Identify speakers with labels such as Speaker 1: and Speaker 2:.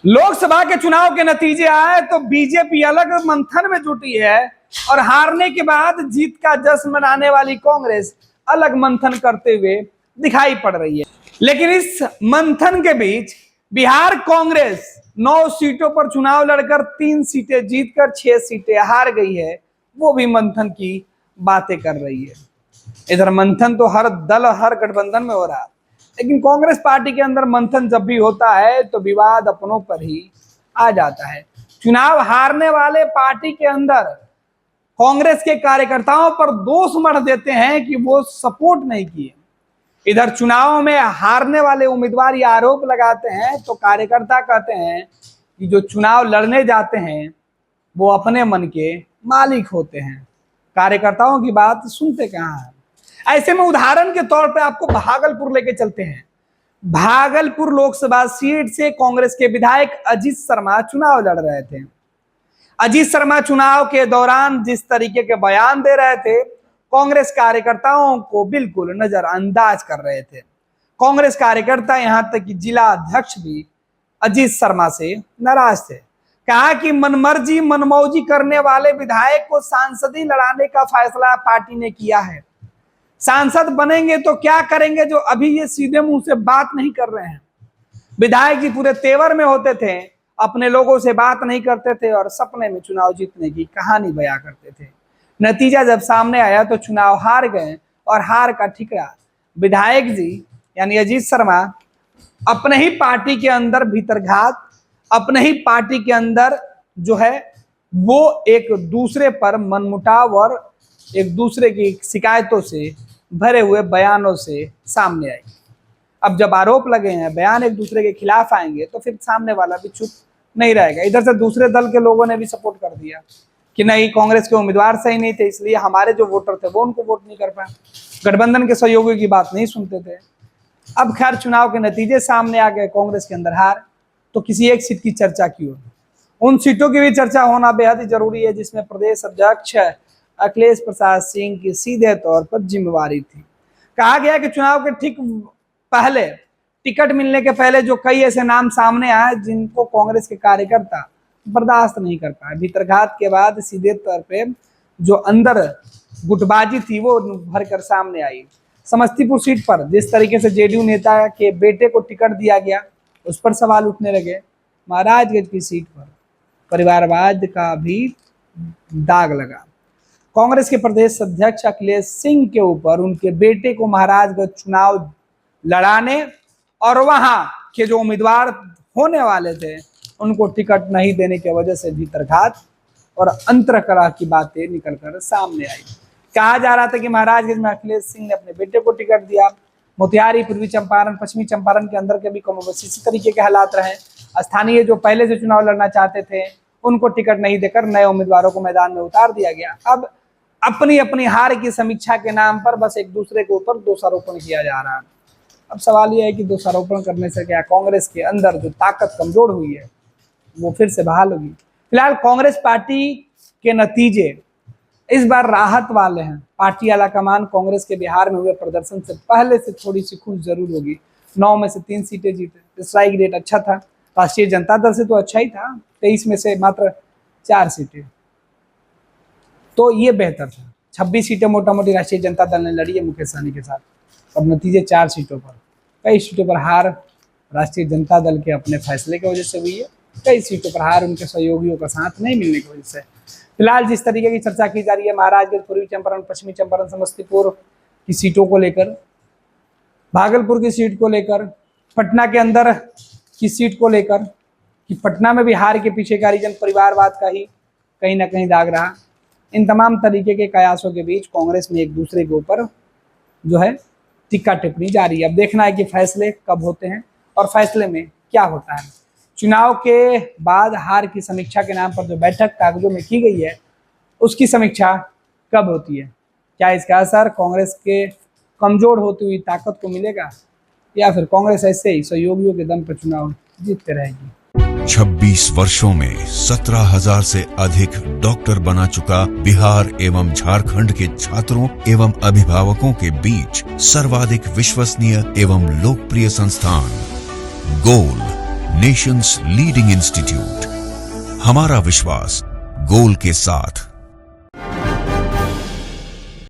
Speaker 1: लोकसभा के चुनाव के नतीजे आए तो बीजेपी अलग मंथन में जुटी है और हारने के बाद जीत का जश्न मनाने वाली कांग्रेस अलग मंथन करते हुए दिखाई पड़ रही है। लेकिन इस मंथन के बीच बिहार कांग्रेस 9 सीटों पर चुनाव लड़कर 3 सीटें जीतकर 6 सीटें हार गई है, वो भी मंथन की बातें कर रही है। इधर मंथन तो हर दल हर गठबंधन में हो रहा है, लेकिन कांग्रेस पार्टी के अंदर मंथन जब भी होता है तो विवाद अपनों पर ही आ जाता है। चुनाव हारने वाले पार्टी के अंदर कांग्रेस के कार्यकर्ताओं पर दोष मढ़ देते हैं कि वो सपोर्ट नहीं किए। इधर चुनाव में हारने वाले उम्मीदवार ये आरोप लगाते हैं तो कार्यकर्ता कहते हैं कि जो चुनाव लड़ने जाते हैं वो अपने मन के मालिक होते हैं, कार्यकर्ताओं की बात सुनते कहाँ हैं। ऐसे में उदाहरण के तौर पे आपको भागलपुर लेके चलते हैं। भागलपुर लोकसभा सीट से कांग्रेस के विधायक अजीत शर्मा चुनाव लड़ रहे थे। अजीत शर्मा चुनाव के दौरान जिस तरीके के बयान दे रहे थे, कांग्रेस कार्यकर्ताओं को बिल्कुल नजरअंदाज कर रहे थे। कांग्रेस कार्यकर्ता यहां तक कि जिला अध्यक्ष भी अजीत शर्मा से नाराज थे। कहा कि मनमर्जी मनमौजी करने वाले विधायक को सांसदी लड़ाने का फैसला पार्टी ने किया है। सांसद बनेंगे तो क्या करेंगे जो अभी ये सीधे मुंह से बात नहीं कर रहे हैं। विधायक जी पूरे तेवर में होते थे, अपने लोगों से बात नहीं करते थे और सपने में चुनाव जीतने की कहानी बयां करते थे। नतीजा जब सामने आया तो चुनाव हार गए और हार का ठिकरा विधायक जी यानी अजीत शर्मा अपने ही पार्टी के अंदर भीतरघात, अपने ही पार्टी के अंदर जो है वो एक दूसरे पर मनमुटाव और एक दूसरे की शिकायतों से भरे हुए बयानों से सामने आई। अब जब आरोप लगे हैं, बयान एक दूसरे के खिलाफ आएंगे तो फिर सामने वाला भी चुप नहीं रहेगा। इधर से दूसरे दल के लोगों ने भी सपोर्ट कर दिया कि नहीं, कांग्रेस के उम्मीदवार सही नहीं थे, इसलिए हमारे जो वोटर थे वो उनको वोट नहीं कर पाए, गठबंधन के सहयोगियों की बात नहीं सुनते थे। अब खैर चुनाव के नतीजे सामने आ गए, कांग्रेस के अंदर हार, तो किसी एक सीट की चर्चा क्यों? उन सीटों की भी चर्चा होना बेहद ही जरूरी है जिसमें प्रदेश अध्यक्ष अखिलेश प्रसाद सिंह की सीधे तौर पर जिम्मेवारी थी। कहा गया कि चुनाव के ठीक पहले, टिकट मिलने के पहले जो कई ऐसे नाम सामने आए जिनको कांग्रेस के कार्यकर्ता बर्दाश्त नहीं कर पाए। भीतरघात के बाद सीधे तौर पे जो अंदर गुटबाजी थी वो भर कर सामने आई। समस्तीपुर सीट पर जिस तरीके से जेडीयू नेता के बेटे को टिकट दिया गया, उस पर सवाल उठने लगे। महाराजगंज की सीट पर परिवारवाद का भी दाग लगा। कांग्रेस के प्रदेश अध्यक्ष अखिलेश सिंह के ऊपर उनके बेटे को महाराजगंज चुनाव लड़ाने और वहां के जो उम्मीदवार होने वाले थे उनको टिकट नहीं देने की वजह से भीतरघात और अंतरकलह की बातें निकलकर सामने आई। कहा जा रहा था कि महाराजगंज में अखिलेश सिंह ने अपने बेटे को टिकट दिया। मोतिहारी, पूर्वी चंपारण, पश्चिमी चंपारण के अंदर के भी इसी तरीके के हालात रहे। स्थानीय जो पहले से चुनाव लड़ना चाहते थे उनको टिकट नहीं देकर नए उम्मीदवारों को मैदान में उतार दिया गया। अब अपनी अपनी हार की समीक्षा के नाम पर बस एक दूसरे के ऊपर दोषारोपण किया जा रहा है। अब सवाल यह है कि दोषारोपण करने से क्या कांग्रेस के अंदर जो ताकत कमजोर हुई है वो फिर से बहाल होगी? फिलहाल कांग्रेस पार्टी के नतीजे इस बार राहत वाले हैं। पार्टी आलाकमान कांग्रेस के बिहार में हुए प्रदर्शन से पहले से थोड़ी सी खुश जरूर होगी। 9 में से 3 सीटें जीते, स्ट्राइक रेट अच्छा था। राष्ट्रीय जनता दल से तो अच्छा ही था, 23 में से मात्र 4 सीटें, तो ये बेहतर था। 26 सीटें मोटा मोटी राष्ट्रीय जनता दल ने लड़ी है मुकेश सहनी के साथ। अब नतीजे 4 सीटों पर, कई सीटों पर हार राष्ट्रीय जनता दल के अपने फैसले की वजह से हुई है, कई सीटों पर हार उनके सहयोगियों का साथ नहीं मिलने की वजह से। फिलहाल जिस तरीके की चर्चा की जा रही है महाराजगंज, पूर्वी चंपारण, पश्चिमी चंपारण, समस्तीपुर की सीटों को लेकर, भागलपुर की सीट को लेकर, पटना के अंदर की सीट को लेकर कि पटना में भी हार के पीछे का रीजन परिवारवाद का ही कहीं ना कहीं दाग रहा। इन तमाम तरीके के कयासों के बीच कांग्रेस में एक दूसरे के ऊपर जो है टिक्का टिप्पणी जारी है। अब देखना है कि फैसले कब होते हैं और फैसले में क्या होता है। चुनाव के बाद हार की समीक्षा के नाम पर जो बैठक कागजों में की गई है उसकी समीक्षा कब होती है? क्या इसका असर कांग्रेस के कमजोर होती हुई ताकत को मिलेगा या फिर कांग्रेस ऐसे ही सहयोगियों के दम पर चुनाव जीतते रहेगी?
Speaker 2: 26 वर्षों में 17,000 से अधिक डॉक्टर बना चुका बिहार एवं झारखंड के छात्रों एवं अभिभावकों के बीच सर्वाधिक विश्वसनीय एवं लोकप्रिय संस्थान गोल नेशंस लीडिंग इंस्टीट्यूट। हमारा विश्वास गोल के साथ